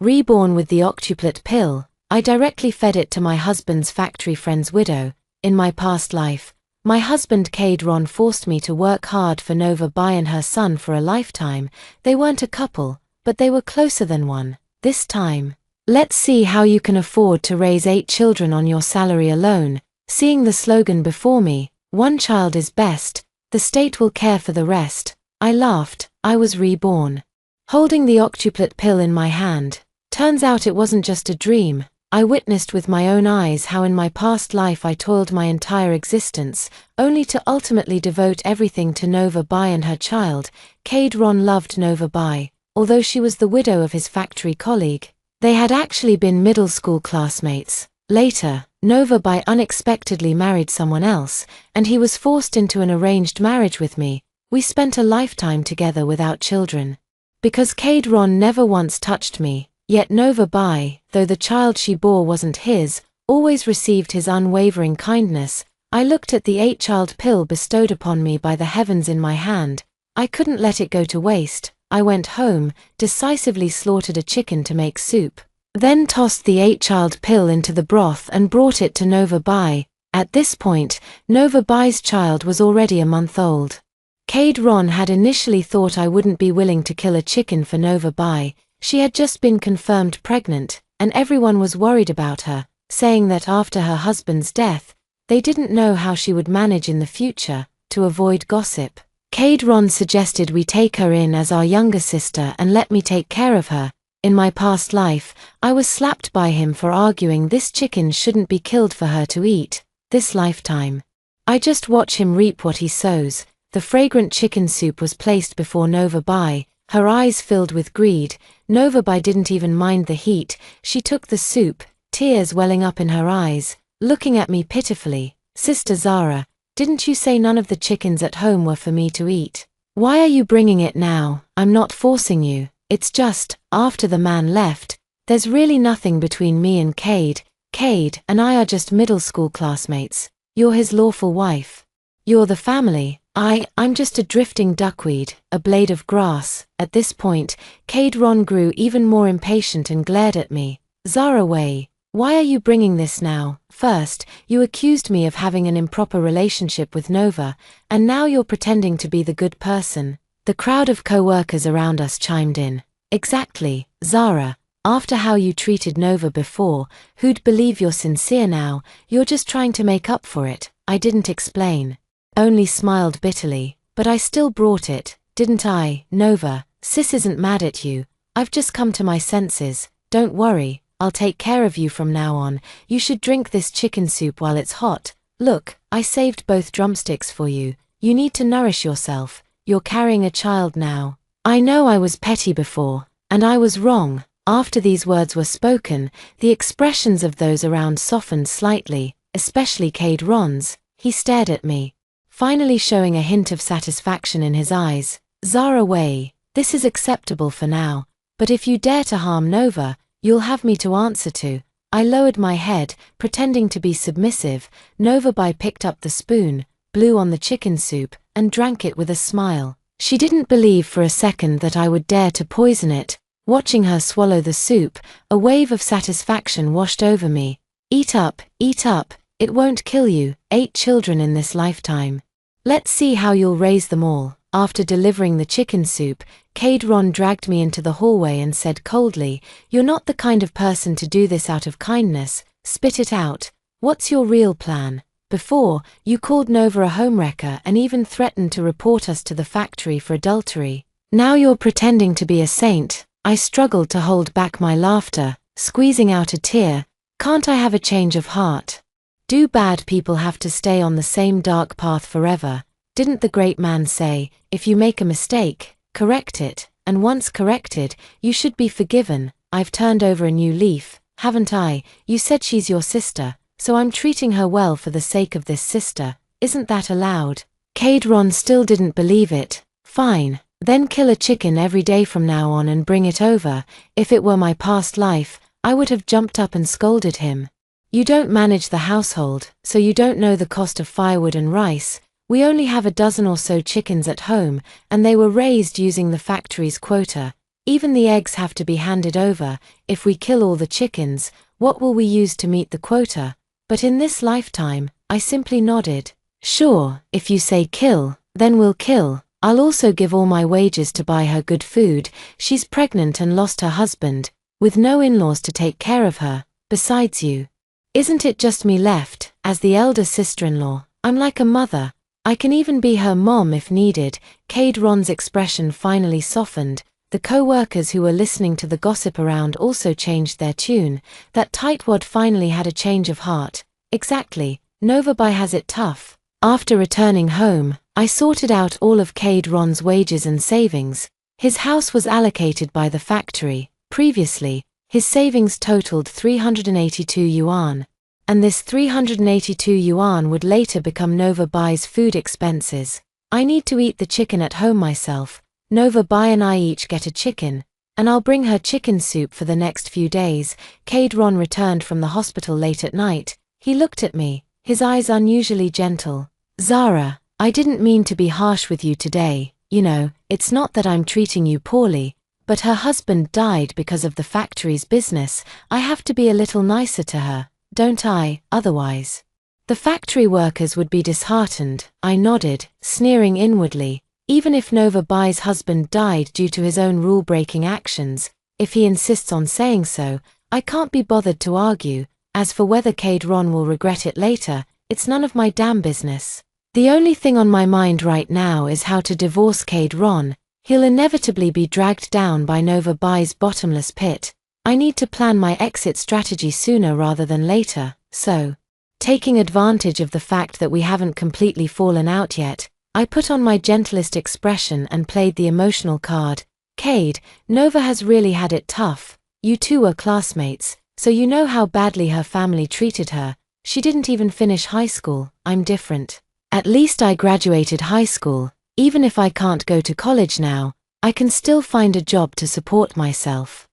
Reborn with the octuplet pill, I directly fed it to my husband's factory friend's widow. In my past life, my husband Cade Ron forced me to work hard for Nova Bai and her son for a lifetime. They weren't a couple, but they were closer than one. This time, let's see how you can afford to raise 8 children on your salary alone. Seeing the slogan before me, one child is best, the state will care for the rest, I laughed. I was reborn. Holding the octuplet pill in my hand, turns out it wasn't just a dream. I witnessed with my own eyes how in my past life I toiled my entire existence, only to ultimately devote everything to Nova Bai and her child. Cade Ron loved Nova Bai, although she was the widow of his factory colleague. They had actually been middle school classmates. Later, Nova Bai unexpectedly married someone else, and he was forced into an arranged marriage with me. We spent a lifetime together without children. Because Cade Ron never once touched me, yet Nova Bai, though the child she bore wasn't his, always received his unwavering kindness. I looked at the 8-child pill bestowed upon me by the heavens in my hand. I couldn't let it go to waste. I went home, decisively slaughtered a chicken to make soup, then tossed the 8-child pill into the broth and brought it to Nova Bai. At this point, Nova Bai's child was already a month old. Cade Ron had initially thought I wouldn't be willing to kill a chicken for Nova Bai. She had just been confirmed pregnant, and everyone was worried about her, saying that after her husband's death, they didn't know how she would manage in the future. To avoid gossip, Cade Ron suggested we take her in as our younger sister and let me take care of her. In my past life, I was slapped by him for arguing this chicken shouldn't be killed for her to eat. This lifetime, I just watch him reap what he sows. The fragrant chicken soup was placed before Nova Bai, her eyes filled with greed. Nova Bai didn't even mind the heat. She took the soup, tears welling up in her eyes, looking at me pitifully. Sister Zara, didn't you say none of the chickens at home were for me to eat? Why are you bringing it now? I'm not forcing you. It's just, after the man left, there's really nothing between me and Cade. Cade and I are just middle school classmates. You're his lawful wife. You're the family. I'm just a drifting duckweed, a blade of grass. At this point, Cade Ron grew even more impatient and glared at me. Zara Way, why are you bringing this now? First, you accused me of having an improper relationship with Nova, and now you're pretending to be the good person. The crowd of co-workers around us chimed in. Exactly, Zara. After how you treated Nova before, who'd believe you're sincere now? You're just trying to make up for it. I didn't explain. Only smiled bitterly. But I still brought it, didn't I? Nova, sis isn't mad at you. I've just come to my senses. Don't worry, I'll take care of you from now on. You should drink this chicken soup while it's hot. Look, I saved both drumsticks for you. You need to nourish yourself. You're carrying a child now. I know I was petty before, and I was wrong. After these words were spoken, the expressions of those around softened slightly, especially Cade Ron's. He stared at me, finally showing a hint of satisfaction in his eyes. Zara Way, this is acceptable for now, but if you dare to harm Nova, you'll have me to answer to. I lowered my head, pretending to be submissive. Nova Bai picked up the spoon, blew on the chicken soup, and drank it with a smile. She didn't believe for a second that I would dare to poison it. Watching her swallow the soup, a wave of satisfaction washed over me. Eat up, it won't kill you. 8 children in this lifetime. Let's see how you'll raise them all. After delivering the chicken soup, Cade Ron dragged me into the hallway and said coldly, "You're not the kind of person to do this out of kindness. Spit it out. What's your real plan? Before, you called Nova a homewrecker and even threatened to report us to the factory for adultery. Now you're pretending to be a saint." I struggled to hold back my laughter, squeezing out a tear. Can't I have a change of heart? Do bad people have to stay on the same dark path forever? Didn't the great man say, if you make a mistake, correct it, and once corrected, you should be forgiven? I've turned over a new leaf, haven't I? You said she's your sister, so I'm treating her well for the sake of this sister. Isn't that allowed? Cade Ron still didn't believe it. Fine. Then kill a chicken every day from now on and bring it over. If it were my past life, I would have jumped up and scolded him. You don't manage the household, so you don't know the cost of firewood and rice. We only have a dozen or so chickens at home, and they were raised using the factory's quota. Even the eggs have to be handed over. If we kill all the chickens, what will we use to meet the quota? But in this lifetime, I simply nodded. Sure, if you say kill, then we'll kill. I'll also give all my wages to buy her good food. She's pregnant and lost her husband, with no in-laws to take care of her, besides you. Isn't it just me left, as the elder sister-in-law? I'm like a mother. I can even be her mom if needed. Cade Ron's expression finally softened. The co-workers who were listening to the gossip around also changed their tune. That tightwad finally had a change of heart. Exactly, Novabai has it tough. After returning home, I sorted out all of Cade Ron's wages and savings. His house was allocated by the factory. Previously, his savings totaled 382 yuan. And this 382 yuan would later become Novabai's food expenses. I need to eat the chicken at home myself. Novabai and I each get a chicken, and I'll bring her chicken soup for the next few days. Cade Ron returned from the hospital late at night. He looked at me, his eyes unusually gentle. Zara, I didn't mean to be harsh with you today. You know, it's not that I'm treating you poorly, but her husband died because of the factory's business. I have to be a little nicer to her, don't I? Otherwise, the factory workers would be disheartened. I nodded, sneering inwardly. Even if Novabai's husband died due to his own rule-breaking actions, if he insists on saying so, I can't be bothered to argue. As for whether Cade Ron will regret it later, it's none of my damn business. The only thing on my mind right now is how to divorce Cade Ron. He'll inevitably be dragged down by Novabai's bottomless pit. I need to plan my exit strategy sooner rather than later, so, taking advantage of the fact that we haven't completely fallen out yet, I put on my gentlest expression and played the emotional card. Cade, Nova has really had it tough. You two were classmates, so you know how badly her family treated her. She didn't even finish high school. I'm different. At least I graduated high school. Even if I can't go to college now, I can still find a job to support myself.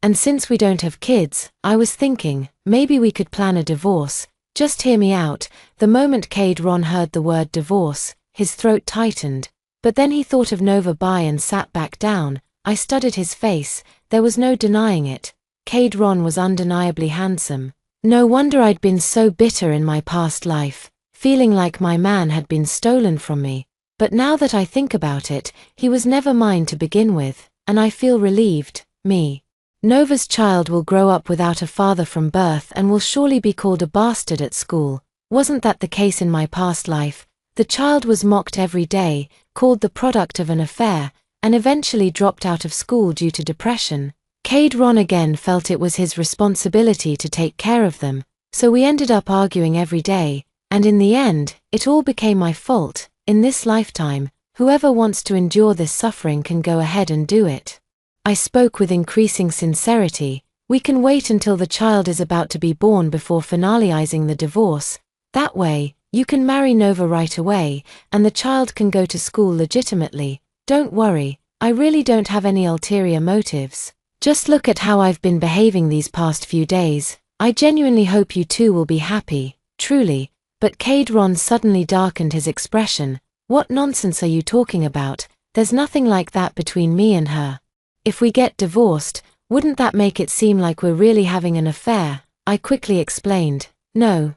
And since we don't have kids, I was thinking, maybe we could plan a divorce. Just hear me out. The moment Cade Ron heard the word divorce, his throat tightened, but then he thought of Novabai and sat back down. I studied his face. There was no denying it. Cade Ron was undeniably handsome. No wonder I'd been so bitter in my past life, feeling like my man had been stolen from me. But now that I think about it, he was never mine to begin with, and I feel relieved. Nova's child will grow up without a father from birth and will surely be called a bastard at school. Wasn't that the case in my past life? The child was mocked every day, called the product of an affair, and eventually dropped out of school due to depression. Cade Ron again felt it was his responsibility to take care of them, so we ended up arguing every day, and in the end, it all became my fault. In this lifetime, whoever wants to endure this suffering can go ahead and do it. I spoke with increasing sincerity. We can wait until the child is about to be born before finalizing the divorce. That way, you can marry Nova right away, and the child can go to school legitimately. Don't worry, I really don't have any ulterior motives. Just look at how I've been behaving these past few days. I genuinely hope you two will be happy, truly. But Cade Ron suddenly darkened his expression. What nonsense are you talking about? There's nothing like that between me and her. If we get divorced, wouldn't that make it seem like we're really having an affair? I quickly explained. No,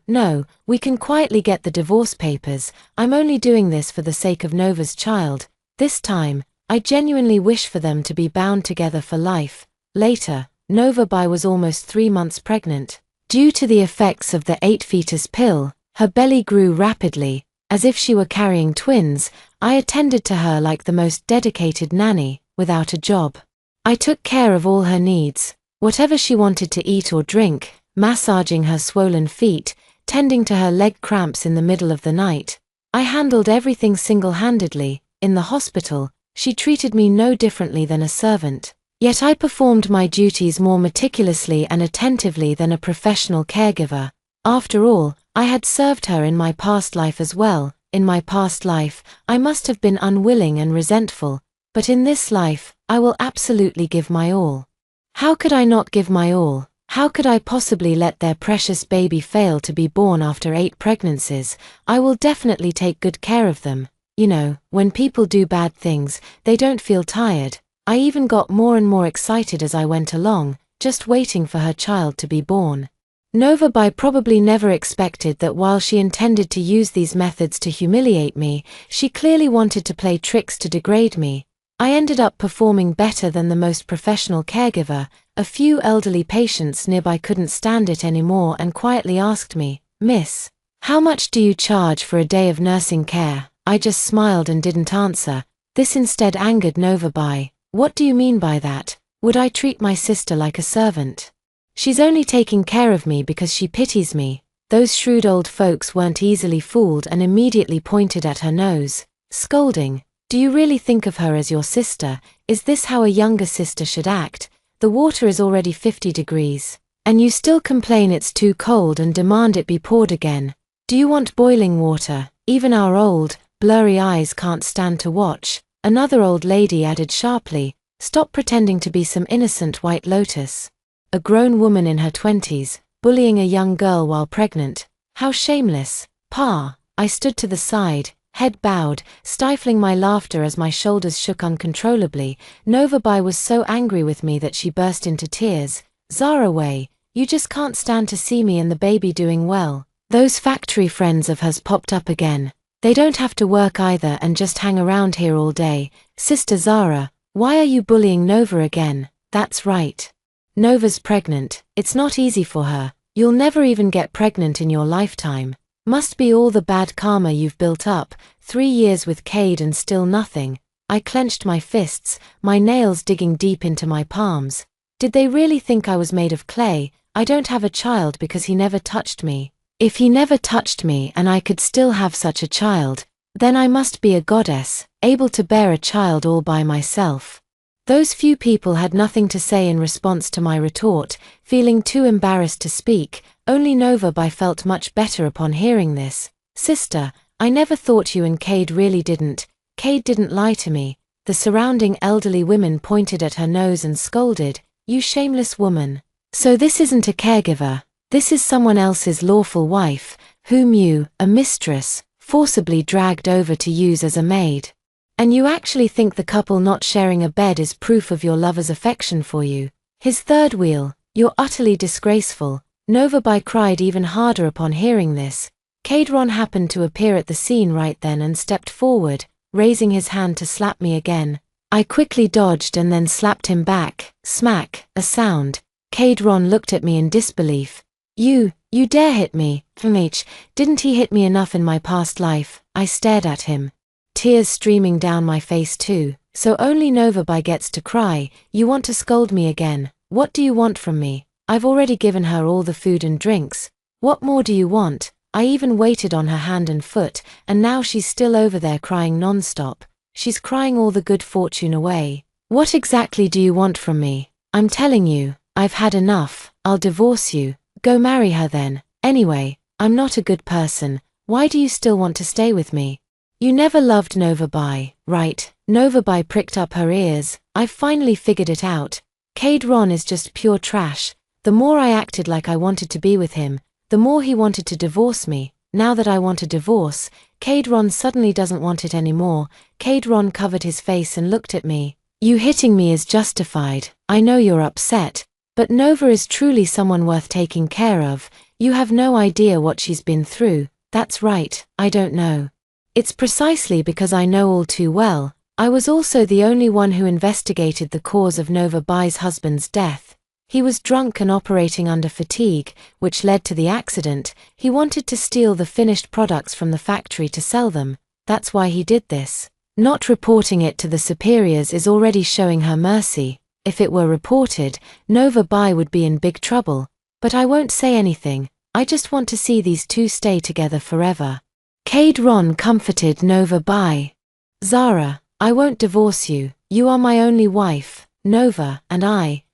we can quietly get the divorce papers. I'm only doing this for the sake of Nova's child. This time, I genuinely wish for them to be bound together for life. Later, Novabai was almost 3 months pregnant. Due to the effects of the 8-fetus pill, her belly grew rapidly, as if she were carrying twins. I attended to her like the most dedicated nanny, without a job. I took care of all her needs, whatever she wanted to eat or drink, massaging her swollen feet, tending to her leg cramps in the middle of the night. I handled everything single-handedly. In the hospital, she treated me no differently than a servant. Yet I performed my duties more meticulously and attentively than a professional caregiver. After all, I had served her in my past life as well. In my past life, I must have been unwilling and resentful, but in this life, I will absolutely give my all. How could I not give my all? How could I possibly let their precious baby fail to be born after 8 pregnancies? I will definitely take good care of them. You know, when people do bad things, they don't feel tired. I even got more and more excited as I went along, just waiting for her child to be born. Nova Bai probably never expected that while she intended to use these methods to humiliate me, she clearly wanted to play tricks to degrade me. I ended up performing better than the most professional caregiver. A few elderly patients nearby couldn't stand it anymore and quietly asked me, "Miss, how much do you charge for a day of nursing care?" I just smiled and didn't answer. This instead angered Nova Bai. "What do you mean by that? Would I treat my sister like a servant? She's only taking care of me because she pities me." Those shrewd old folks weren't easily fooled and immediately pointed at her nose, scolding, "Do you really think of her as your sister? Is this how a younger sister should act? The water is already 50 degrees. And you still complain it's too cold and demand it be poured again. Do you want boiling water? Even our old, blurry eyes can't stand to watch." Another old lady added sharply, "Stop pretending to be some innocent white lotus." A grown woman in her 20s, bullying a young girl while pregnant. How shameless. "Pa." I stood to the side, head bowed, stifling my laughter as my shoulders shook uncontrollably. Nova Bai was so angry with me that she burst into tears. "Zara Wei, you just can't stand to see me and the baby doing well. Those factory friends of hers popped up again. They don't have to work either and just hang around here all day. Sister Zara, why are you bullying Nova again?" "That's right. Nova's pregnant. It's not easy for her. You'll never even get pregnant in your lifetime. Must be all the bad karma you've built up. 3 years with Cade and still nothing." I clenched my fists, my nails digging deep into my palms. Did they really think I was made of clay? I don't have a child because he never touched me. If he never touched me and I could still have such a child, then I must be a goddess, able to bear a child all by myself. Those few people had nothing to say in response to my retort, feeling too embarrassed to speak. Only Nova Bai felt much better upon hearing this. "Sister, I never thought you and Cade really didn't. Cade didn't lie to me." The surrounding elderly women pointed at her nose and scolded, "You shameless woman. So this isn't a caregiver. This is someone else's lawful wife, whom you, a mistress, forcibly dragged over to use as a maid. And you actually think the couple not sharing a bed is proof of your lover's affection for you? His third wheel. You're utterly disgraceful." Nova Bai cried even harder upon hearing this. Cade Ron happened to appear at the scene right then and stepped forward, raising his hand to slap me again. I quickly dodged and then slapped him back. Smack, a sound. Cade Ron looked at me in disbelief. You dare hit me, Fmh, didn't he hit me enough in my past life?" I stared at him. Tears streaming down my face too. "So only Nova Bai gets to cry. You want to scold me again? What do you want from me? I've already given her all the food and drinks. What more do you want? I even waited on her hand and foot, and now she's still over there crying non-stop. She's crying all the good fortune away. What exactly do you want from me? I'm telling you, I've had enough. I'll divorce you. Go marry her then. Anyway, I'm not a good person. Why do you still want to stay with me? You never loved Nova Bai, right?" Nova Bai pricked up her ears. "I've finally figured it out. Cade Ron is just pure trash. The more I acted like I wanted to be with him, the more he wanted to divorce me. Now that I want a divorce, Cade Ron suddenly doesn't want it anymore." Cade Ron covered his face and looked at me. "You hitting me is justified. I know you're upset. But Nova is truly someone worth taking care of. You have no idea what she's been through." "That's right, I don't know. It's precisely because I know all too well. I was also the only one who investigated the cause of Nova Bai's husband's death. He was drunk and operating under fatigue, which led to the accident. He wanted to steal the finished products from the factory to sell them. That's why he did this. Not reporting it to the superiors is already showing her mercy. If it were reported, Nova Bai would be in big trouble. But I won't say anything. I just want to see these two stay together forever." Cade Ron comforted Nova Bai. "Zara, I won't divorce you. You are my only wife. Nova, and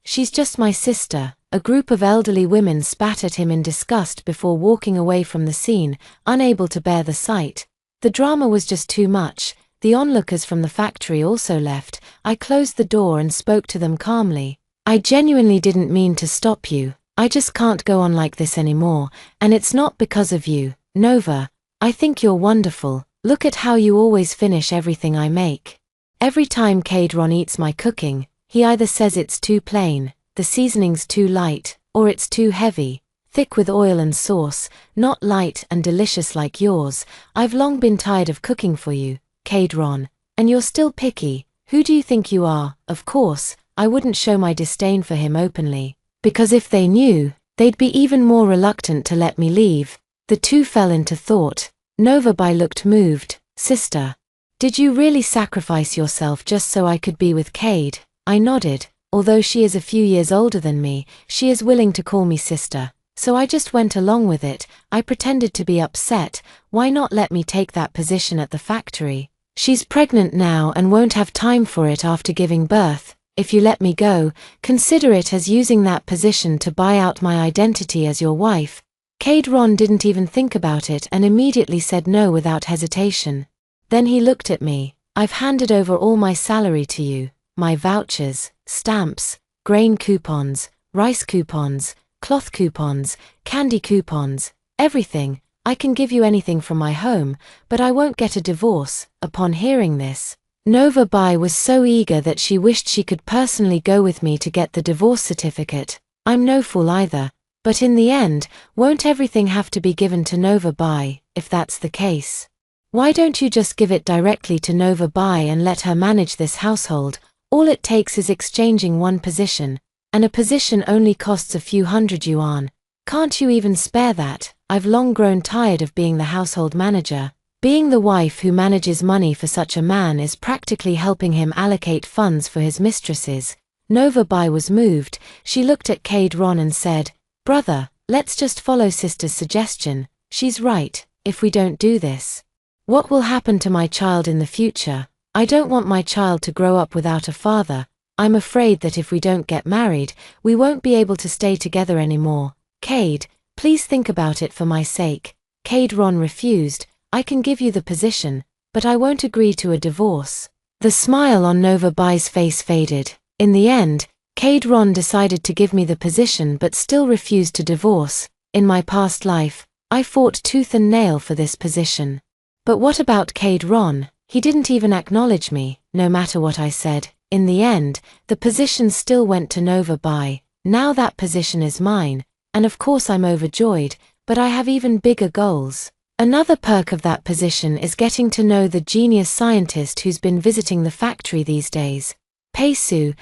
she's just my sister." A group of elderly women spat at him in disgust before walking away from the scene, unable to bear the sight. The drama was just too much. The onlookers from the factory also left. I closed the door and spoke to them calmly. "I genuinely didn't mean to stop you. I just can't go on like this anymore, and it's not because of you, Nova. I think you're wonderful. Look at how you always finish everything I make. Every time Kadron eats my cooking, he either says it's too plain, the seasoning's too light, or it's too heavy, thick with oil and sauce, not light and delicious like yours. I've long been tired of cooking for you, Kadron, and you're still picky. Who do you think you are? Of course, I wouldn't show my disdain for him openly, because if they knew, they'd be even more reluctant to let me leave. The two fell into thought. Novabai looked moved. Sister, did you really sacrifice yourself just so I could be with Cade? I nodded. Although she is a few years older than me, she is willing to call me sister. So I just went along with it. I pretended to be upset. Why not let me take that position at the factory? She's pregnant now and won't have time for it after giving birth. If you let me go, consider it as using that position to buy out my identity as your wife. Kadron didn't even think about it and immediately said no without hesitation. Then he looked at me. I've handed over all my salary to you, my vouchers, stamps, grain coupons, rice coupons, cloth coupons, candy coupons, everything. I can give you anything from my home, but I won't get a divorce. Upon hearing this, Novabai was so eager that she wished she could personally go with me to get the divorce certificate. I'm no fool either, but in the end, won't everything have to be given to Novabai? If that's the case, why don't you just give it directly to Novabai and let her manage this household? All it takes is exchanging one position, and a position only costs a few hundred yuan. Can't you even spare that? I've long grown tired of being the household manager. Being the wife who manages money for such a man is practically helping him allocate funds for his mistresses. Novabai was moved. She looked at Kadron and said, "Brother, let's just follow sister's suggestion. She's right. If we don't do this, what will happen to my child in the future? I don't want my child to grow up without a father. I'm afraid that if we don't get married, we won't be able to stay together anymore. Cade, please think about it for my sake." Kadron refused. "I can give you the position, but I won't agree to a divorce." The smile on Novabai's face faded. In the end, Kadron decided to give me the position but still refused to divorce. In my past life, I fought tooth and nail for this position. But what about Kadron? He didn't even acknowledge me, no matter what I said. In the end, the position still went to Novabai. Now that position is mine, and of course I'm overjoyed, but I have even bigger goals. Another perk of that position is getting to know the genius scientist who's been visiting the factory these days. Peisu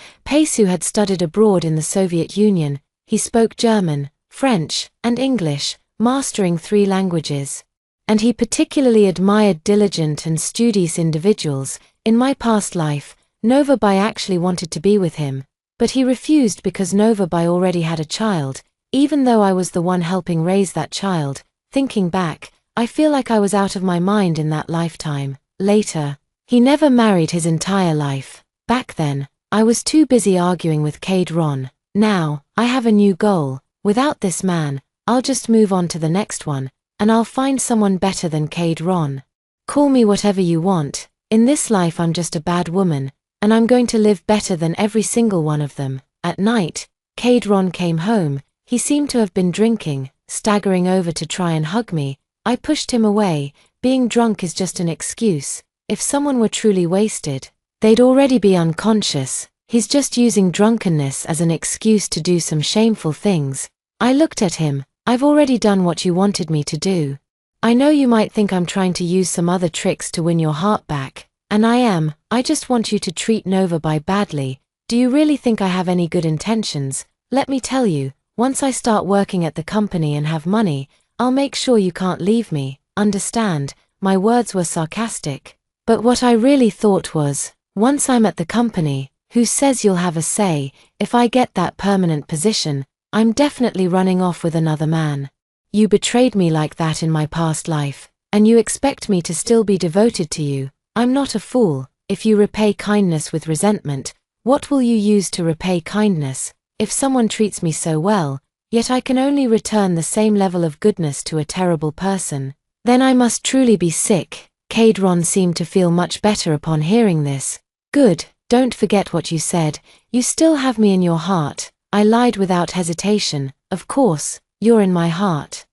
had studied abroad in the Soviet Union. He spoke German, French, and English, mastering 3 languages. And he particularly admired diligent and studious individuals. In my past life, Novabai actually wanted to be with him, but he refused because Novabai already had a child, even though I was the one helping raise that child. Thinking back, I feel like I was out of my mind in that lifetime. Later, he never married his entire life. Back then, I was too busy arguing with Kadron. Now, I have a new goal. Without this man, I'll just move on to the next one, and I'll find someone better than Kadron. Call me whatever you want. In this life I'm just a bad woman, and I'm going to live better than every single one of them. At night, Kadron came home. He seemed to have been drinking, staggering over to try and hug me. I pushed him away. Being drunk is just an excuse. If someone were truly wasted, they'd already be unconscious. He's just using drunkenness as an excuse to do some shameful things. I looked at him. I've already done what you wanted me to do. I know you might think I'm trying to use some other tricks to win your heart back, and I am. I just want you to treat Novabai badly. Do you really think I have any good intentions? Let me tell you, once I start working at the company and have money, I'll make sure you can't leave me. Understand? My words were sarcastic. But what I really thought was, once I'm at the company, who says you'll have a say? If I get that permanent position, I'm definitely running off with another man. You betrayed me like that in my past life, and you expect me to still be devoted to you. I'm not a fool. If you repay kindness with resentment, what will you use to repay kindness? If someone treats me so well, yet I can only return the same level of goodness to a terrible person, then I must truly be sick. Kadron seemed to feel much better upon hearing this. Good, don't forget what you said. You still have me in your heart. I lied without hesitation. Of course, you're in my heart.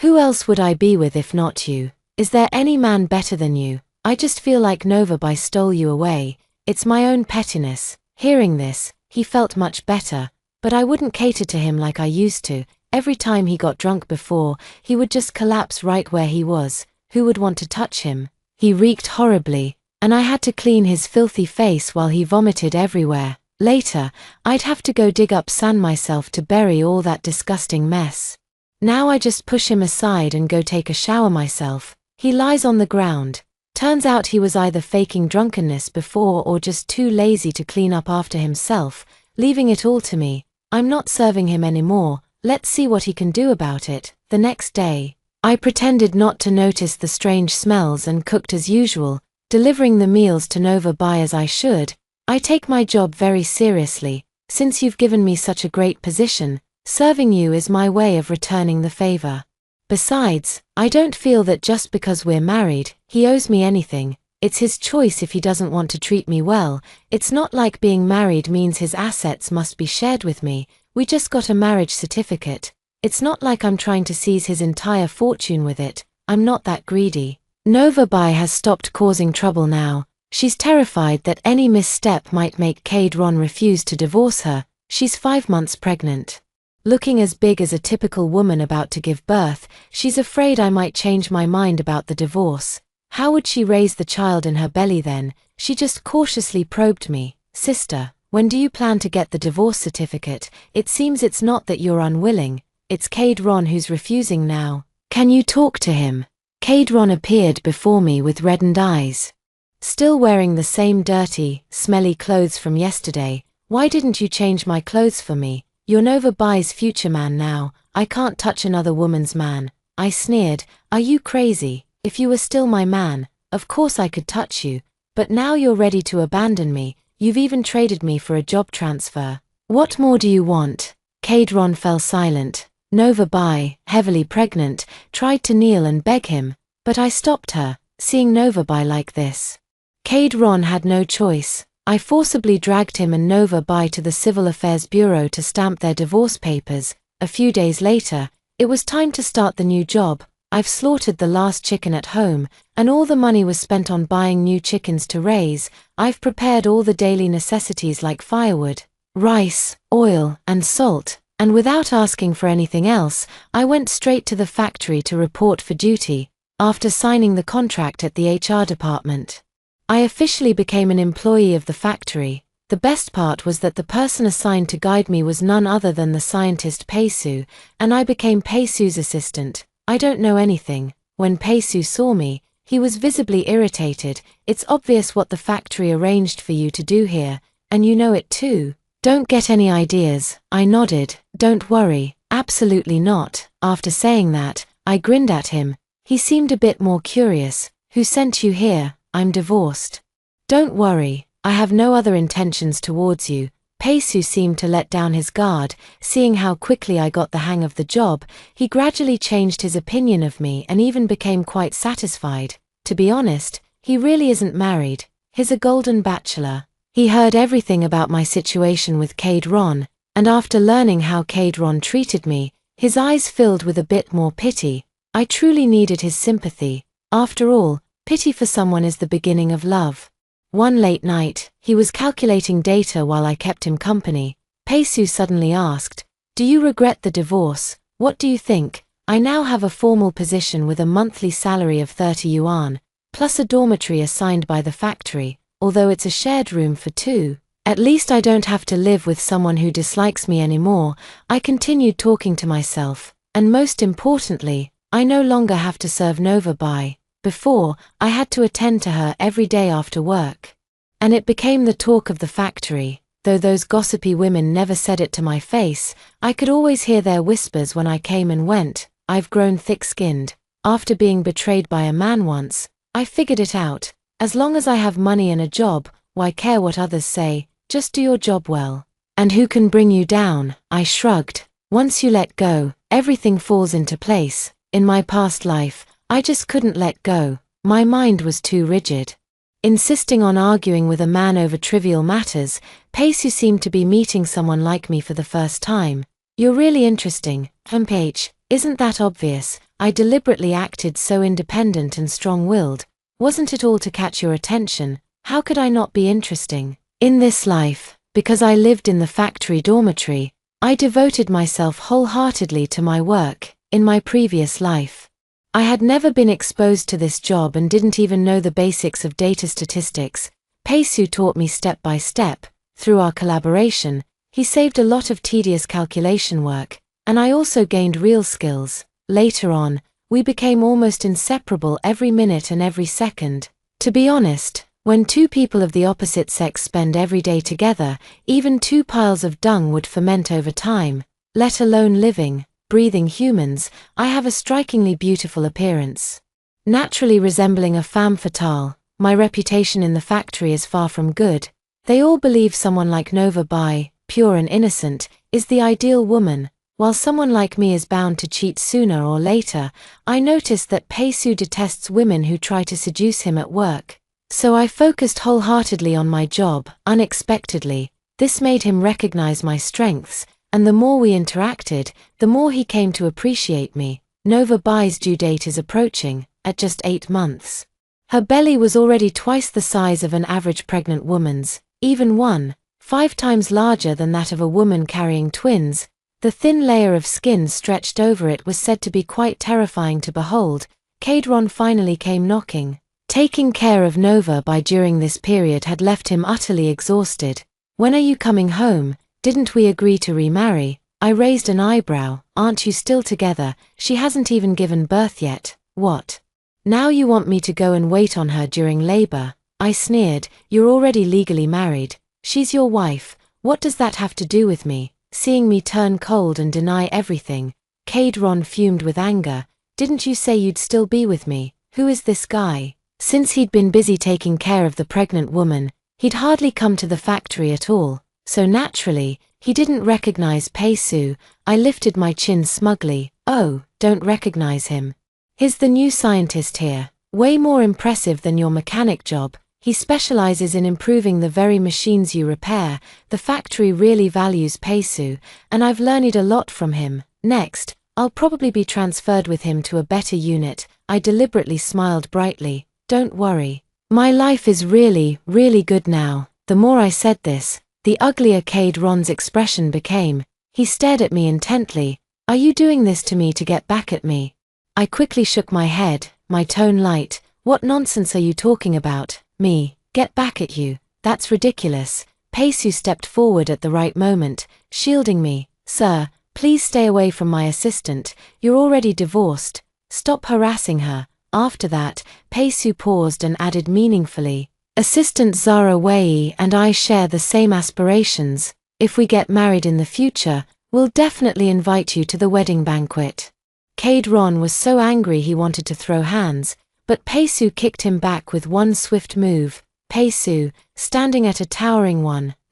Who else would I be with if not you? Is there any man better than you? I just feel like Novabai stole you away. It's my own pettiness. Hearing this, he felt much better, but I wouldn't cater to him like I used to. Every time he got drunk before, he would just collapse right where he was. Who would want to touch him? He reeked horribly, and I had to clean his filthy face while he vomited everywhere. Later, I'd have to go dig up sand myself to bury all that disgusting mess. Now I just push him aside and go take a shower myself. He lies on the ground. Turns out he was either faking drunkenness before or just too lazy to clean up after himself, leaving it all to me. I'm not serving him anymore. Let's see what he can do about it. The next day, I pretended not to notice the strange smells and cooked as usual, delivering the meals to Nova by as I should. I take my job very seriously. Since you've given me such a great position, serving you is my way of returning the favor. Besides, I don't feel that just because we're married, he owes me anything. It's his choice if he doesn't want to treat me well. It's not like being married means his assets must be shared with me. We just got a marriage certificate. It's not like I'm trying to seize his entire fortune with it. I'm not that greedy. Nova Bai has stopped causing trouble now. She's terrified that any misstep might make Cade Ron refuse to divorce her. She's 5 months pregnant. Looking as big as a typical woman about to give birth, she's afraid I might change my mind about the divorce. How would she raise the child in her belly then? She just cautiously probed me. Sister, when do you plan to get the divorce certificate? It seems it's not that you're unwilling. It's Cade Ron who's refusing now. Can you talk to him? Cade Ron appeared before me with reddened eyes. Still wearing the same dirty, smelly clothes from yesterday. Why didn't you change my clothes for me? You're Nova Bai's future man now. I can't touch another woman's man. I sneered. Are you crazy? If you were still my man, of course I could touch you. But now you're ready to abandon me. You've even traded me for a job transfer. What more do you want? Cade Ron fell silent. Nova Bai, heavily pregnant, tried to kneel and beg him, but I stopped her, seeing Nova Bai like this. Cade Ron had no choice. I forcibly dragged him and Nova Bai to the Civil Affairs Bureau to stamp their divorce papers. A few days later, it was time to start the new job. I've slaughtered the last chicken at home, and all the money was spent on buying new chickens to raise. I've prepared all the daily necessities like firewood, rice, oil, and salt, and without asking for anything else, I went straight to the factory to report for duty. After signing the contract at the HR department, I officially became an employee of the factory. The best part was that the person assigned to guide me was none other than the scientist Peisu, and I became Peisu's assistant. I don't know anything. When Peisu saw me, he was visibly irritated. It's obvious what the factory arranged for you to do here, and you know it too. Don't get any ideas. I nodded. Don't worry, absolutely not. After saying that, I grinned at him. He seemed a bit more curious. Who sent you here? I'm divorced. Don't worry, I have no other intentions towards you. Peisu seemed to let down his guard. Seeing how quickly I got the hang of the job, he gradually changed his opinion of me and even became quite satisfied. To be honest, he really isn't married. He's a golden bachelor. He heard everything about my situation with Cade Ron, and after learning how Cade Ron treated me, his eyes filled with a bit more pity. I truly needed his sympathy. After all, pity for someone is the beginning of love. One late night, he was calculating data while I kept him company. Peisu suddenly asked, "Do you regret the divorce? What do you think? I now have a formal position with a monthly salary of 30 yuan, plus a dormitory assigned by the factory, although it's a shared room for two. At least I don't have to live with someone who dislikes me anymore." I continued talking to myself, and most importantly, I no longer have to serve Nova Bai. Before, I had to attend to her every day after work. And it became the talk of the factory. Though those gossipy women never said it to my face, I could always hear their whispers when I came and went. I've grown thick-skinned. After being betrayed by a man once, I figured it out. As long as I have money and a job, why care what others say? Just do your job well. And who can bring you down? I shrugged. Once you let go, everything falls into place. In my past life, I just couldn't let go. My mind was too rigid. Insisting on arguing with a man over trivial matters, Peisu seemed to be meeting someone like me for the first time. You're really interesting, MPH, isn't that obvious? I deliberately acted so independent and strong-willed. Wasn't it all to catch your attention? How could I not be interesting? In this life, because I lived in the factory dormitory, I devoted myself wholeheartedly to my work. In my previous life, I had never been exposed to this job and didn't even know the basics of data statistics. Peisu taught me step by step. Through our collaboration, he saved a lot of tedious calculation work, and I also gained real skills. Later on, we became almost inseparable every minute and every second. To be honest, when two people of the opposite sex spend every day together, even 2 piles of dung would ferment over time, let alone living, breathing humans. I have a strikingly beautiful appearance. Naturally resembling a femme fatale, my reputation in the factory is far from good. They all believe someone like Nova Bai, pure and innocent, is the ideal woman, while someone like me is bound to cheat sooner or later. I noticed that Peisu detests women who try to seduce him at work. So I focused wholeheartedly on my job. Unexpectedly, this made him recognize my strengths, and the more we interacted, the more he came to appreciate me. Nova Bai's due date is approaching, at just 8 months. Her belly was already twice the size of an average pregnant woman's, even 1.5 times larger than that of a woman carrying twins. The thin layer of skin stretched over it was said to be quite terrifying to behold. Kadron finally came knocking. Taking care of Nova Bai during this period had left him utterly exhausted. When are you coming home? Didn't we agree to remarry? I raised an eyebrow. Aren't you still together? She hasn't even given birth yet. What? Now you want me to go and wait on her during labor? I sneered. You're already legally married. She's your wife. What does that have to do with me? Seeing me turn cold and deny everything, Kadron fumed with anger. Didn't you say you'd still be with me? Who is this guy? Since he'd been busy taking care of the pregnant woman, he'd hardly come to the factory at all, so naturally, he didn't recognize Peisu. I lifted my chin smugly. Oh, don't recognize him. He's the new scientist here, way more impressive than your mechanic job. He specializes in improving the very machines you repair. The factory really values Peisu, and I've learned a lot from him. Next, I'll probably be transferred with him to a better unit. I deliberately smiled brightly. Don't worry. My life is really, really good now. The more I said this, the uglier Kadron's expression became. He stared at me intently. Are you doing this to me to get back at me? I quickly shook my head, my tone light. What nonsense are you talking about? Me, get back at you? That's ridiculous. Peisu stepped forward at the right moment, shielding me. Sir, please stay away from my assistant. You're already divorced. Stop harassing her. After that, Peisu paused and added meaningfully, Assistant Zara Wei and I share the same aspirations. If we get married in the future, we'll definitely invite you to the wedding banquet. Kadron was so angry he wanted to throw hands, but Peisu kicked him back with one swift move. Peisu, standing at a towering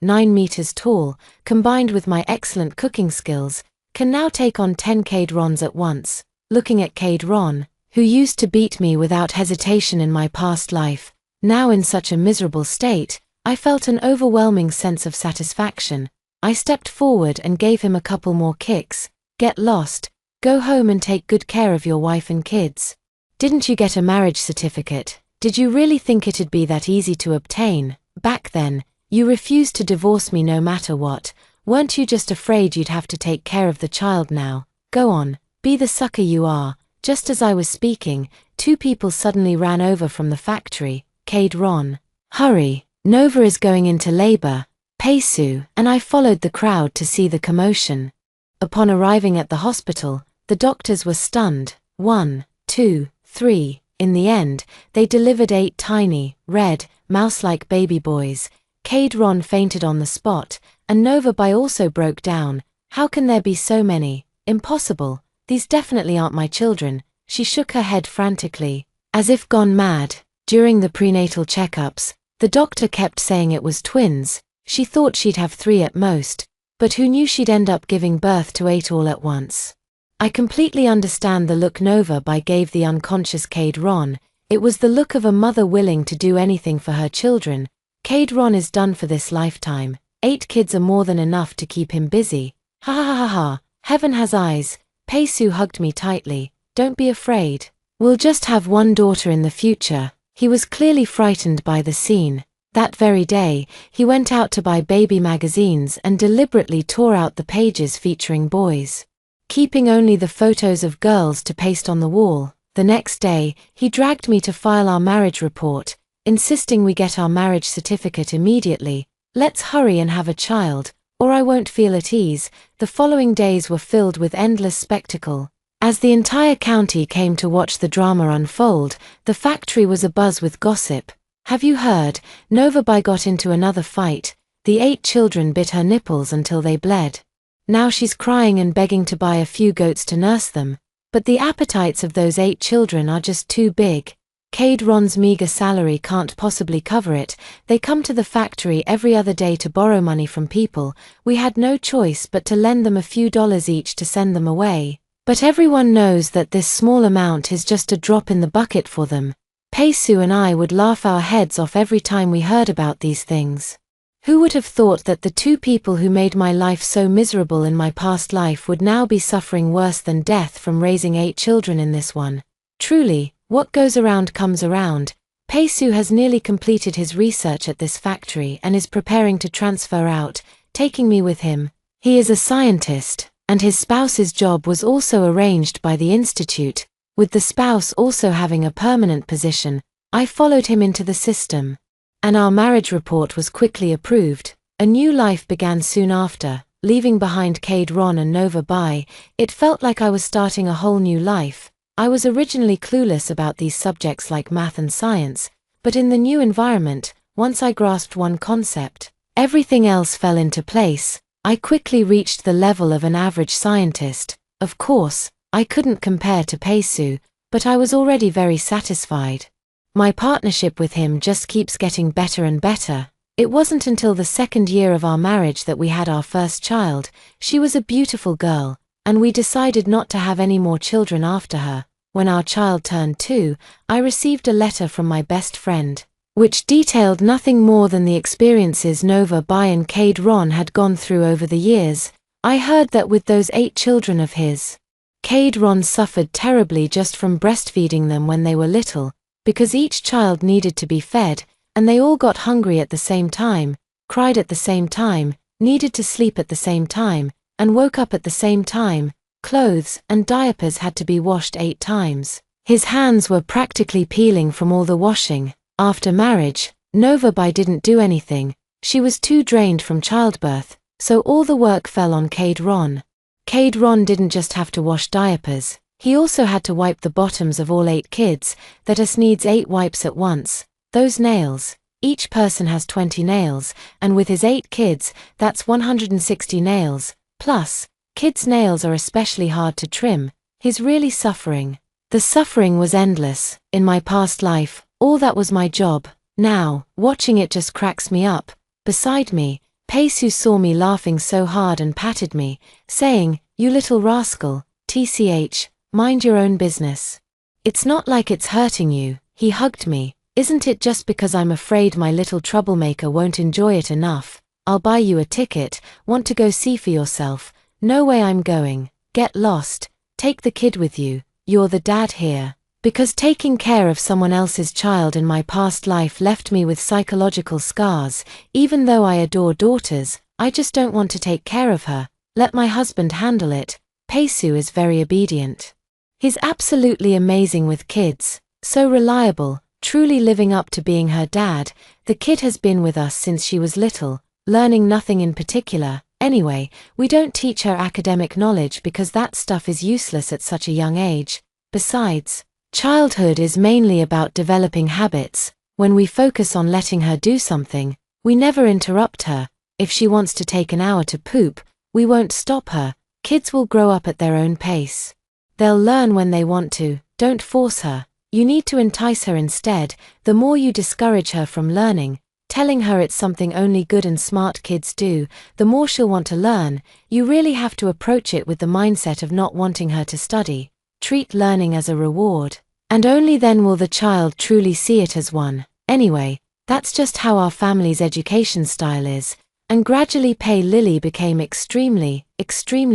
9 meters tall, combined with my excellent cooking skills, can now take on 10 Kadrons at once. Looking at Kadron, who used to beat me without hesitation in my past life, now in such a miserable state, I felt an overwhelming sense of satisfaction. I stepped forward and gave him a couple more kicks. Get lost. Go home and take good care of your wife and kids. Didn't you get a marriage certificate? Did you really think it'd be that easy to obtain? Back then, you refused to divorce me no matter what. Weren't you just afraid you'd have to take care of the child now? Go on, be the sucker you are. Just as I was speaking, 2 people suddenly ran over from the factory. Kadron, hurry, Nova is going into labor. Peisu and I followed the crowd to see the commotion. Upon arriving at the hospital, the doctors were stunned. 1, 2, 3. In the end, they delivered 8 tiny, red, mouse-like baby boys. Kadron fainted on the spot, and Nova Bai also broke down. How can there be so many? Impossible. These definitely aren't my children. She shook her head frantically, as if gone mad. During the prenatal checkups, the doctor kept saying it was twins. She thought she'd have 3 at most, but who knew she'd end up giving birth to 8 all at once? I completely understand the look Nova Bai gave the unconscious Kadron. It was the look of a mother willing to do anything for her children. Kadron is done for this lifetime. 8 kids are more than enough to keep him busy. Ha ha ha ha. Heaven has eyes. Peisu hugged me tightly. Don't be afraid. We'll just have 1 daughter in the future. He was clearly frightened by the scene. That very day, he went out to buy baby magazines and deliberately tore out the pages featuring boys, keeping only the photos of girls to paste on the wall. The next day, he dragged me to file our marriage report, insisting we get our marriage certificate immediately. Let's hurry and have a child, or I won't feel at ease. The following days were filled with endless spectacle. As the entire county came to watch the drama unfold, the factory was abuzz with gossip. Have you heard? Novabai got into another fight. The 8 children bit her nipples until they bled. Now she's crying and begging to buy a few goats to nurse them. But the appetites of those 8 children are just too big. Cade Ron's meager salary can't possibly cover it. They come to the factory every other day to borrow money from people. We had no choice but to lend them a few dollars each to send them away. But everyone knows that this small amount is just a drop in the bucket for them. Peisu and I would laugh our heads off every time we heard about these things. Who would have thought that the 2 people who made my life so miserable in my past life would now be suffering worse than death from raising 8 children in this one? Truly, what goes around comes around. Peisu has nearly completed his research at this factory and is preparing to transfer out, taking me with him. He is a scientist, and his spouse's job was also arranged by the institute, with the spouse also having a permanent position. I followed him into the system, and our marriage report was quickly approved. A new life began soon after, leaving behind Cade Ron and Nova Bai. It felt like I was starting a whole new life. I was originally clueless about these subjects like math and science, but in the new environment, once I grasped one concept, everything else fell into place. I quickly reached the level of an average scientist. Of course, I couldn't compare to Peisu, but I was already very satisfied. My partnership with him just keeps getting better and better. It wasn't until the 2nd year of our marriage that we had our first child. She was a beautiful girl, and we decided not to have any more children after her. When our child turned 2, I received a letter from my best friend, which detailed nothing more than the experiences Nova Bai and Cade Ron had gone through over the years. I heard that with those 8 children of his, Cade Ron suffered terribly just from breastfeeding them when they were little, because each child needed to be fed, and they all got hungry at the same time, cried at the same time, needed to sleep at the same time, and woke up at the same time. Clothes and diapers had to be washed 8 times. His hands were practically peeling from all the washing. After marriage, Nova Bai didn't do anything. She was too drained from childbirth, so all the work fell on Cade Ron. Cade Ron didn't just have to wash diapers, he also had to wipe the bottoms of all 8 kids. That us needs 8 wipes at once. Those nails, each person has 20 nails, and with his 8 kids, that's 160 nails. Plus, kids' nails are especially hard to trim. He's really suffering. The suffering was endless. In my past life, all that was my job. Now, watching it just cracks me up. Beside me, Peisu saw me laughing so hard and patted me, saying, "You little rascal, tch, mind your own business. It's not like it's hurting you." He hugged me. "Isn't it just because I'm afraid my little troublemaker won't enjoy it enough? I'll buy you a ticket. Want to go see for yourself?" "No way I'm going. Get lost. Take the kid with you. You're the dad here." Because taking care of someone else's child in my past life left me with psychological scars. Even though I adore daughters, I just don't want to take care of her. Let my husband handle it. Peisu is very obedient. He's absolutely amazing with kids. So reliable, truly living up to being her dad. The kid has been with us since she was little, learning nothing in particular. Anyway, we don't teach her academic knowledge because that stuff is useless at such a young age. Besides, childhood is mainly about developing habits. When we focus on letting her do something, we never interrupt her. If she wants to take an hour to poop, we won't stop her. Kids will grow up at their own pace. They'll learn when they want to. Don't force her. You need to entice her instead. The more you discourage her from learning, telling her it's something only good and smart kids do, the more she'll want to learn. You really have to approach it with the mindset of not wanting her to study. Treat learning as a reward, and only then will the child truly see it as one. Anyway, that's just how our family's education style is, and gradually Pei Lily became extremely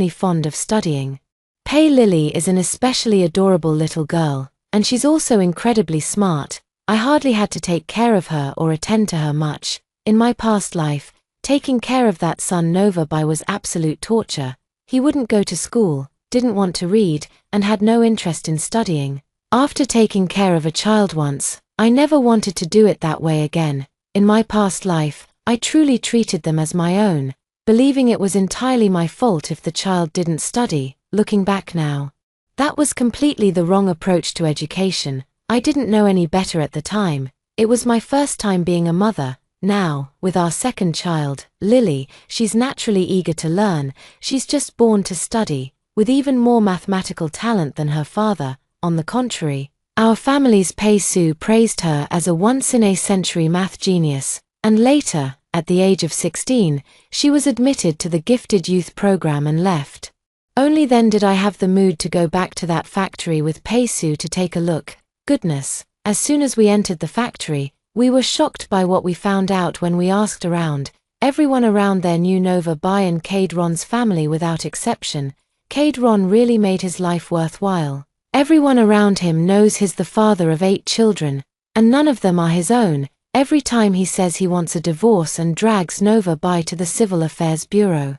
fond of studying. Pei Lily is an especially adorable little girl, and she's also incredibly smart. I hardly had to take care of her or attend to her much. In my past life, taking care of that son Nova Bai was absolute torture. He wouldn't go to school, didn't want to read, and had no interest in studying. After taking care of a child once, I never wanted to do it that way again. In my past life, I truly treated them as my own, believing it was entirely my fault if the child didn't study. Looking back now, that was completely the wrong approach to education. I didn't know any better at the time. It was my first time being a mother. Now, with our second child, Lily, she's naturally eager to learn. She's just born to study, with even more mathematical talent than her father. On the contrary, our family's Pei Su praised her as a once-in-a-century math genius, and later, at the age of 16, she was admitted to the gifted youth program and left. Only then did I have the mood to go back to that factory with Pei Su to take a look. Goodness, as soon as we entered the factory, we were shocked by what we found out when we asked around. Everyone around there knew Nova Bai and Cade Ron's family without exception. Cade Ron really made his life worthwhile. Everyone around him knows he's the father of 8 children, and none of them are his own. Every time he says he wants a divorce and drags Nova Bai to the Civil Affairs Bureau.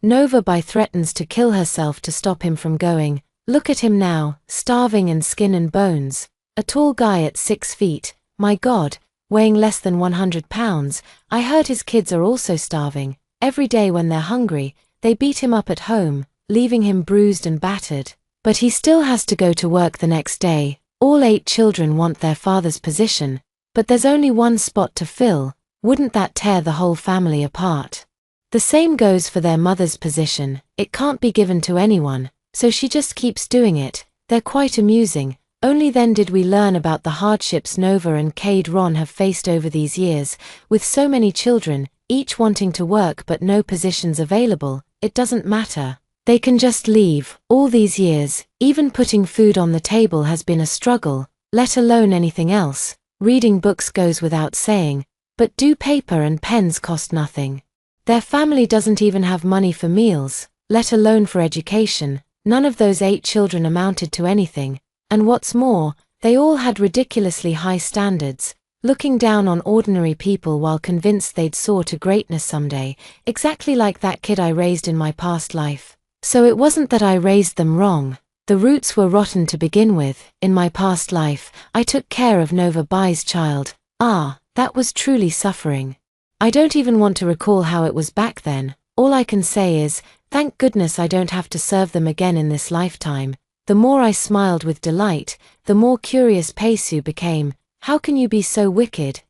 Nova Bai threatens to kill herself to stop him from going. Look at him now, starving and skin and bones. A tall guy at 6 feet, my God, weighing less than 100 pounds. I heard his kids are also starving. Every day when they're hungry, they beat him up at home, leaving him bruised and battered. But he still has to go to work the next day. All 8 children want their father's position, but there's only one spot to fill. Wouldn't that tear the whole family apart? The same goes for their mother's position. It can't be given to anyone, so she just keeps doing it. They're quite amusing. Only then did we learn about the hardships Nova and Cade Ron have faced over these years, with so many children, each wanting to work but no positions available. It doesn't matter. They can just leave. All these years, even putting food on the table has been a struggle, let alone anything else. Reading books goes without saying, but do paper and pens cost nothing? Their family doesn't even have money for meals, let alone for education. None of those 8 children amounted to anything, and what's more, they all had ridiculously high standards, looking down on ordinary people while convinced they'd soar to greatness someday, exactly like that kid I raised in my past life. So it wasn't that I raised them wrong. The roots were rotten to begin with. In my past life, I took care of Nova Bai's child. That was truly suffering. I don't even want to recall how it was back then. All I can say is, thank goodness I don't have to serve them again in this lifetime. The more I smiled with delight, the more curious Pei Su became. How can you be so wicked?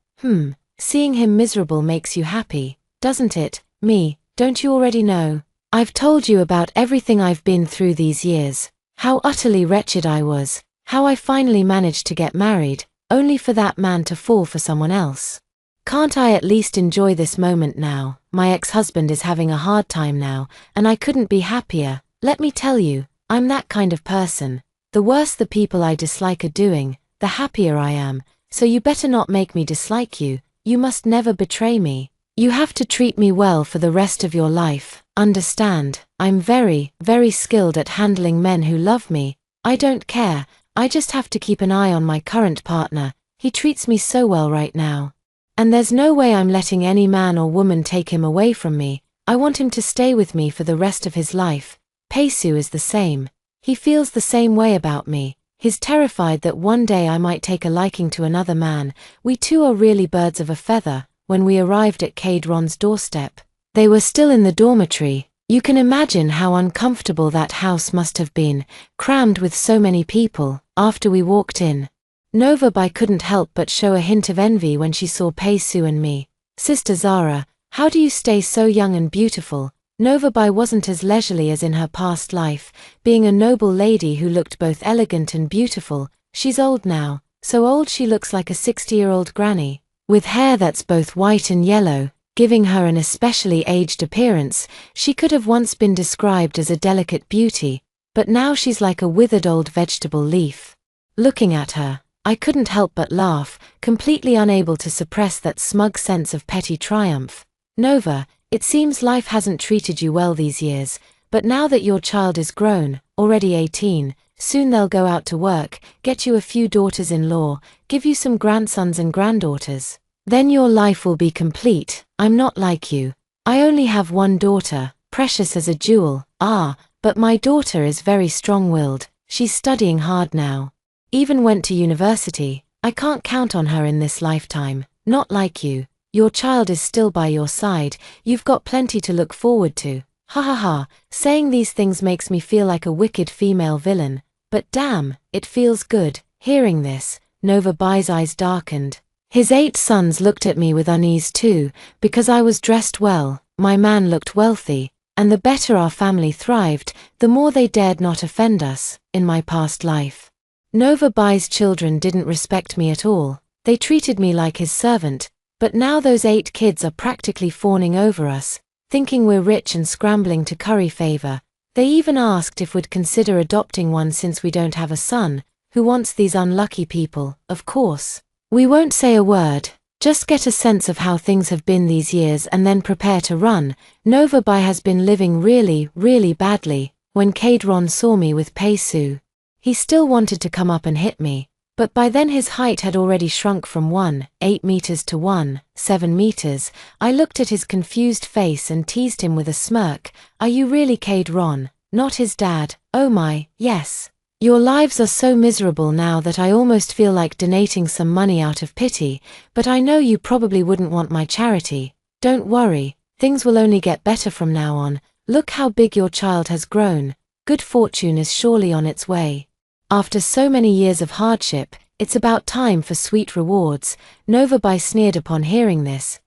Seeing him miserable makes you happy, doesn't it? Me, don't you already know? I've told you about everything I've been through these years, how utterly wretched I was, how I finally managed to get married, only for that man to fall for someone else. Can't I at least enjoy this moment now? My ex-husband is having a hard time now, and I couldn't be happier. Let me tell you, I'm that kind of person. The worse the people I dislike are doing, the happier I am, so you better not make me dislike you. You must never betray me. You have to treat me well for the rest of your life. Understand, I'm very, very skilled at handling men who love me. I don't care, I just have to keep an eye on my current partner. He treats me so well right now. And there's no way I'm letting any man or woman take him away from me. I want him to stay with me for the rest of his life. Pei Su is the same. He feels the same way about me. He's terrified that one day I might take a liking to another man. We two are really birds of a feather. When we arrived at Cade Ron's doorstep, they were still in the dormitory. You can imagine how uncomfortable that house must have been, crammed with so many people. After we walked in, Nova Bai couldn't help but show a hint of envy when she saw Pei Su and me. Sister Zara, how do you stay so young and beautiful? Nova Bai wasn't as leisurely as in her past life, being a noble lady who looked both elegant and beautiful. She's old now, so old she looks like a 60-year-old granny, with hair that's both white and yellow, giving her an especially aged appearance. She could have once been described as a delicate beauty, but now she's like a withered old vegetable leaf. Looking at her, I couldn't help but laugh, completely unable to suppress that smug sense of petty triumph. Nova, it seems life hasn't treated you well these years. but now that your child is grown, already 18, soon they'll go out to work, get you a few daughters-in-law, give you some grandsons and granddaughters. Then your life will be complete. I'm not like you. I only have one daughter, precious as a jewel, but my daughter is very strong-willed, she's studying hard now. Even went to university. I can't count on her in this lifetime, not like you. Your child is still by your side, you've got plenty to look forward to. Ha ha ha, saying these things makes me feel like a wicked female villain, but damn, it feels good. Hearing this, Nova Bai's eyes darkened. His 8 sons looked at me with unease too, because I was dressed well, my man looked wealthy, and the better our family thrived, the more they dared not offend us, in my past life. Nova Bai's children didn't respect me at all, they treated me like his servant, but now those 8 kids are practically fawning over us, thinking we're rich and scrambling to curry favor. They even asked if we'd consider adopting one since we don't have a son. Who wants these unlucky people? Of course. We won't say a word, just get a sense of how things have been these years and then prepare to run. Nova Bai has been living really badly. When Kadron saw me with Pei-Su, he still wanted to come up and hit me, but by then his height had already shrunk from 1.8 meters to 1.7 meters. I looked at his confused face and teased him with a smirk. Are you really Kadron, not his dad? Oh my, yes. Your lives are so miserable now that I almost feel like donating some money out of pity, but I know you probably wouldn't want my charity. Don't worry, things will only get better from now on. Look how big your child has grown. Good fortune is surely on its way. After so many years of hardship, it's about time for sweet rewards. Nova Bai sneered upon hearing this.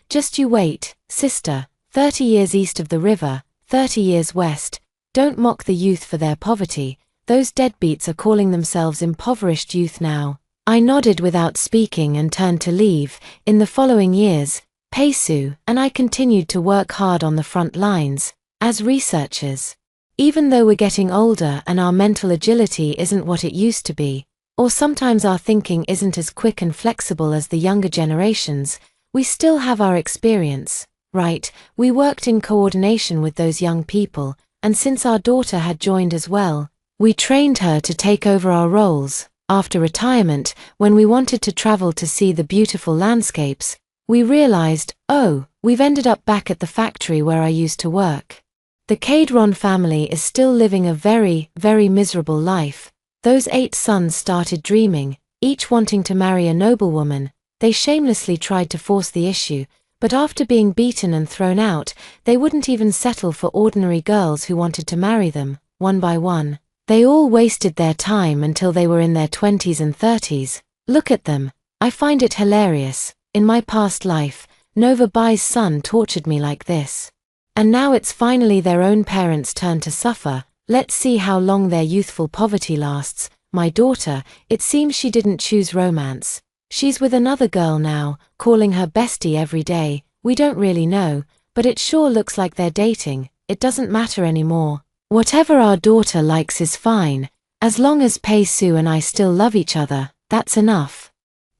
Just you wait, sister, 30 years east of the river, 30 years west. Don't mock the youth for their poverty. Those deadbeats are calling themselves impoverished youth now. I nodded without speaking and turned to leave. In the following years, Pei-Su and I continued to work hard on the front lines, as researchers. Even though we're getting older and our mental agility isn't what it used to be, or sometimes our thinking isn't as quick and flexible as the younger generations, we still have our experience, right? We worked in coordination with those young people, and since our daughter had joined as well, we trained her to take over our roles. After retirement, when we wanted to travel to see the beautiful landscapes, we realized, oh, we've ended up back at the factory where I used to work. The Kadron family is still living a very miserable life. Those 8 sons started dreaming, each wanting to marry a noblewoman. They shamelessly tried to force the issue, but after being beaten and thrown out, they wouldn't even settle for ordinary girls who wanted to marry them, one by one. They all wasted their time until they were in their 20s and 30s. Look at them. I find it hilarious. In my past life, Nova Bai's son tortured me like this. And now it's finally their own parents' turn to suffer. Let's see how long their youthful poverty lasts. My daughter, it seems she didn't choose romance. She's with another girl now, calling her bestie every day. We don't really know, but it sure looks like they're dating. It doesn't matter anymore. Whatever our daughter likes is fine. As long as Pei-Su and I still love each other, that's enough.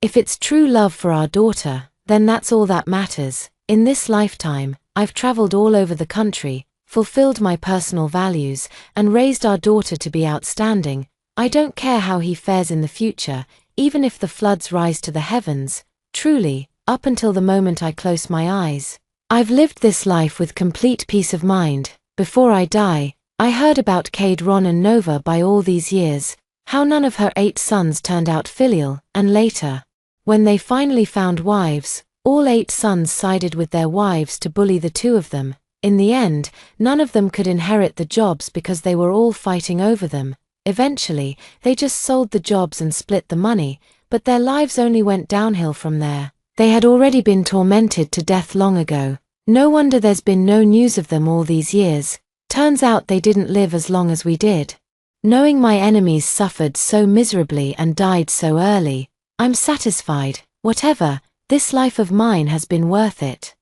If it's true love for our daughter, then that's all that matters. In this lifetime, I've traveled all over the country, fulfilled my personal values, and raised our daughter to be outstanding. I don't care how he fares in the future, even if the floods rise to the heavens. Truly, up until the moment I close my eyes, I've lived this life with complete peace of mind. Before I die, I heard about Kadron and Nova Bai all these years, how none of her 8 sons turned out filial, and later, when they finally found wives, all 8 sons sided with their wives to bully the 2 of them. In the end, none of them could inherit the jobs because they were all fighting over them. Eventually, they just sold the jobs and split the money, but their lives only went downhill from there. They had already been tormented to death long ago. No wonder there's been no news of them all these years. Turns out they didn't live as long as we did. Knowing my enemies suffered so miserably and died so early, I'm satisfied. Whatever, this life of mine has been worth it.